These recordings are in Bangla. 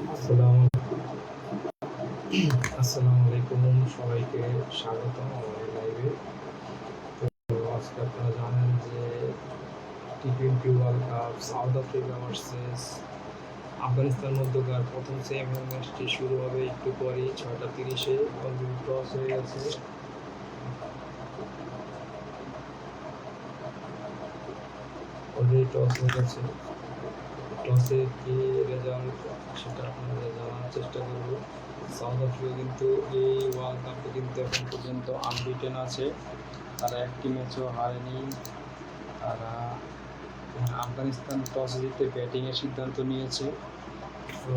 আসসালামু আসসালামু আলাইকুম, সবাইকে স্বাগতম আমার লাইভে। তো আজকে আপনারা জানেন যে টি-20 world cup South Africa versus Afghanistan মধ্যকার প্রথম সেমিফাইনাল ম্যাচটি শুরু হবে একটু পরেই 6:30-এ। অলরেডি টস হয়ে গেছে। টসে কি রেজাল্ট সেটা আপনাদের জানার চেষ্টা করব। সাউথ আফ্রিকা কিন্তু এই ওয়ার্ল্ড কাপে কিন্তু এখন পর্যন্ত আনবিটেন আছে, তারা একটি ম্যাচও হারেনি। তারা আফগানিস্তান টসে জিতে ব্যাটিংয়ের সিদ্ধান্ত নিয়েছে। তো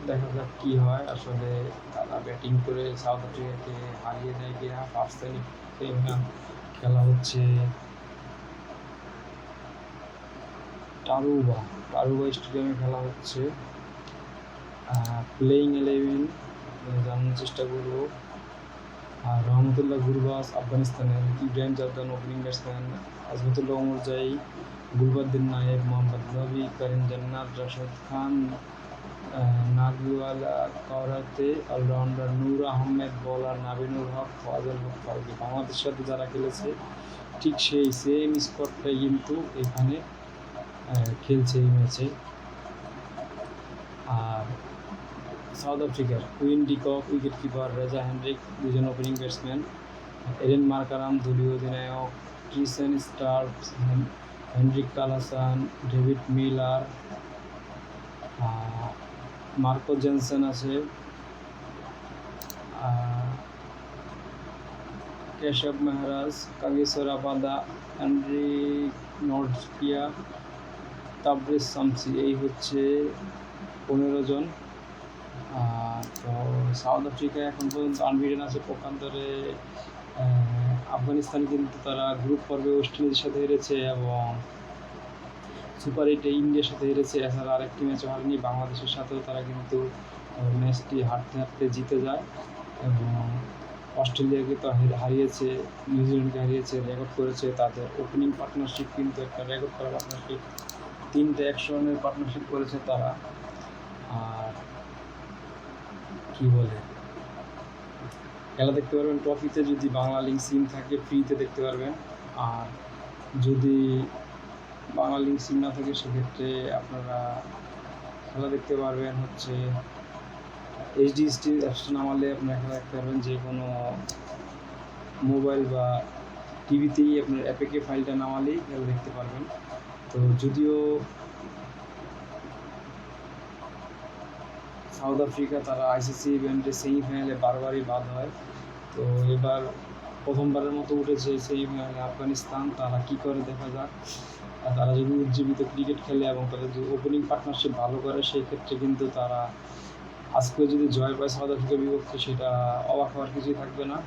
দেখা যাক কী হয়, আসলে তারা ব্যাটিং করে সাউথ আফ্রিকাকে হারিয়ে দেয় কিনা। ফার্স্ট সেমিফাইনাল খেলা হচ্ছে টারুবা স্টেডিয়ামে খেলা হচ্ছে। প্লেইং 11 জানার চেষ্টা করব। রহমতুল্লাহ গুরবাজ আফগানিস্তানের, ইব্রাহিম জারদান ওপেনিং ব্যাটসম্যান, আজমতুল্লাহ ওমরজাই, গুলবাদ্দিন নায়েব, মোহাম্মদ নবী, করিম জান্নাত, রাশেদ খান, নাগিওয়ালা করাতে, অলরাউন্ডার নূর আহমেদ, বোলার নাবিনুল হক, ফজল হক ফারুকি। বাংলাদেশের সাথে যারা খেলেছে ঠিক সেই সেম স্কোয়াডটাই কিন্তু এখানে খেলছে এই ম্যাচে। আর সাউথ আফ্রিকার Quinton de Kock wicket keeper, Reeza Hendricks দুজন ওপেনিং ব্যাটসম্যান, এরেন মার্কারাম দলীয় অধিনায়ক, Tristan Stubbs, Heinrich Klaasen, David Miller, Marco Jansen আছে, Keshav Maharaj, Kagiso Rabada, Anrich Nortje, Tabraiz Shamsi. এই হচ্ছে 15 জন। তো সাউথ আফ্রিকা এখন পর্যন্ত আনবিটেন আছে। পক্ষান্তরে আফগানিস্তান কিন্তু তারা গ্রুপ পর্বে ওয়েস্ট ইন্ডিজের সাথে হেরেছে এবং সুপার 8-এ ইন্ডিয়ার সাথে হেরেছে। এছাড়া আরেকটি ম্যাচও হারেনি। বাংলাদেশের সাথেও তারা কিন্তু ম্যাচটি হারতে হারতে জিতে যায় এবং অস্ট্রেলিয়াকে তো হারিয়েছে, নিউজিল্যান্ডকে হারিয়েছে, রেকর্ড করেছে। তাদের ওপেনিং পার্টনারশিপ কিন্তু একটা রেকর্ড করা পার্টনারশিপ, 3টে 100 রানের পার্টনারশিপ করেছে তারা। আর কি বলে, খেলা দেখতে পারবেন ট্রফিতে, যদি বাংলা লিঙ্ক সিম থাকে ফ্রিতে দেখতে পারবেন। আর যদি বাংলা লিঙ্ক সিম না থাকে সেক্ষেত্রে আপনারা খেলা দেখতে পারবেন হচ্ছে এইচডি স্টিল অ্যাপসটা নামালে আপনারা খেলা দেখতে পারবেন। যে কোনো মোবাইল বা টিভিতেই আপনার অ্যাপেকে ফাইলটা নামালেই খেলা দেখতে পারবেন। তো যদিও সাউথ আফ্রিকা তারা আইসিসি ইভেন্টে সেমিফাইনালে বারবারই বাদ হয়, তো এবার প্রথমবারের মতো উঠেছে সেমিফাইনালে আফগানিস্তান। তারা কী করে দেখা যাক। তারা যদি উজ্জীবিত ক্রিকেট খেলে এবং তাদের যদি ওপেনিং পার্টনারশিপ ভালো করে সেই ক্ষেত্রে কিন্তু তারা আজকে যদি জয় পায় সাউথ আফ্রিকার বিপক্ষে, সেটা অবাক হওয়ার কিছুই থাকবে না।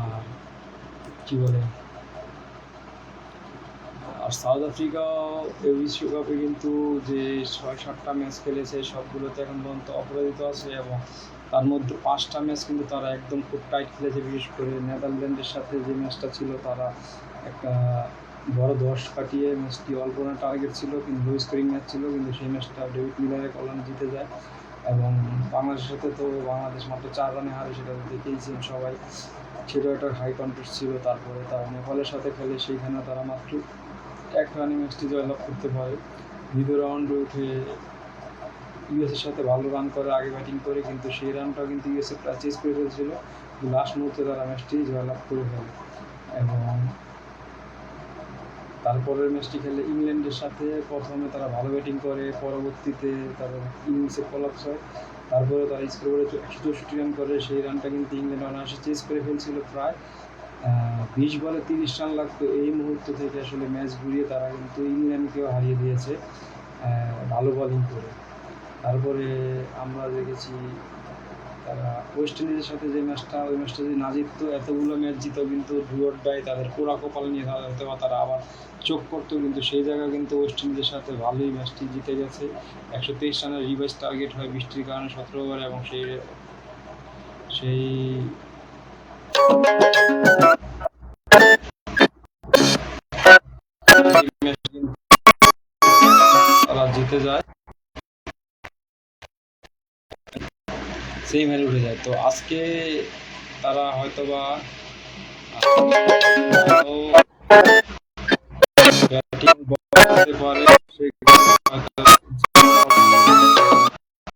আর কী বলে, আর সাউথ আফ্রিকাও এই বিশ্বকাপে কিন্তু যে 6-7টা ম্যাচ খেলেছে সবগুলোতে এখন পর্যন্ত অপরাজিত আছে এবং তার মধ্যে 5টা ম্যাচ কিন্তু তারা একদম খুব টাইট খেলেছে। বিশেষ করে নেদারল্যান্ডের সাথে যে ম্যাচটা ছিল, তারা একটা বড় 10 কাটিয়ে ম্যাচটি অল্প রানের টার্গেট ছিল, কিন্তু লো স্কোরিং ম্যাচ ছিল, কিন্তু সেই ম্যাচটা ডেভিড মিলারের কল্যাণে জিতে যায়। এবং বাংলাদেশের সাথে তো বাংলাদেশ মাত্র 4 রানে হারে, সেটা দেখেইছেন সবাই, সেটা একটা হাই কন্টেস্ট ছিল। তারপরে তারা নেপালের সাথে খেলে, সেইখানেও তারা মাত্র 1 রানে ম্যাচটি জয়লাভ করতে পারে। দ্বিতীয় রাউন্ডে উঠে ইউএসের সাথে ভালো রান করে আগে ব্যাটিং করে, কিন্তু সেই রানটাও কিন্তু ইউএসএ প্রায় চেস করে ফেলছিল। লাস্ট মুহূর্তে তারা ম্যাচটি জয়লাভ করে ফেলে এবং তারপরের ম্যাচটি খেলে ইংল্যান্ডের সাথে। প্রথমে তারা ভালো ব্যাটিং করে, পরবর্তীতে তাদের ইনিংসে কলাপস হয়। তারপরে তারা স্কোর করে 164 রান করে। সেই রানটা কিন্তু ইংল্যান্ড অনায়াসে চেস করে ফেলছিল। প্রায় 20 বলে 30 রান লাগতো। এই মুহূর্ত থেকে আসলে ম্যাচ ঘুরিয়ে তারা কিন্তু ইংল্যান্ডকেও হারিয়ে দিয়েছে ভালো বোলিং করে। তারপরে আমরা দেখেছি তারা ওয়েস্ট ইন্ডিজের সাথে যে ম্যাচটা, ওই ম্যাচটা যদি না জিততো, এতগুলো ম্যাচ জিতো কিন্তু ডু অর ডাই, তাদের পোড়া কপাল নিয়ে হয়তো বা তারা আবার চোখ করতো, কিন্তু সেই জায়গায় কিন্তু ওয়েস্ট ইন্ডিজের সাথে ভালোই ম্যাচটি জিতে গেছে। 123 রানের রিভাইজ টার্গেট হয় বৃষ্টির কারণে 17 ওভারে এবং সেই তারা জিতে যায়। সেমিফাইনালে উঠে যায়। তো আজকে তারা হয়তোবা ব্যাটিং করতে পারে, সেক্ষেত্রে হয়তো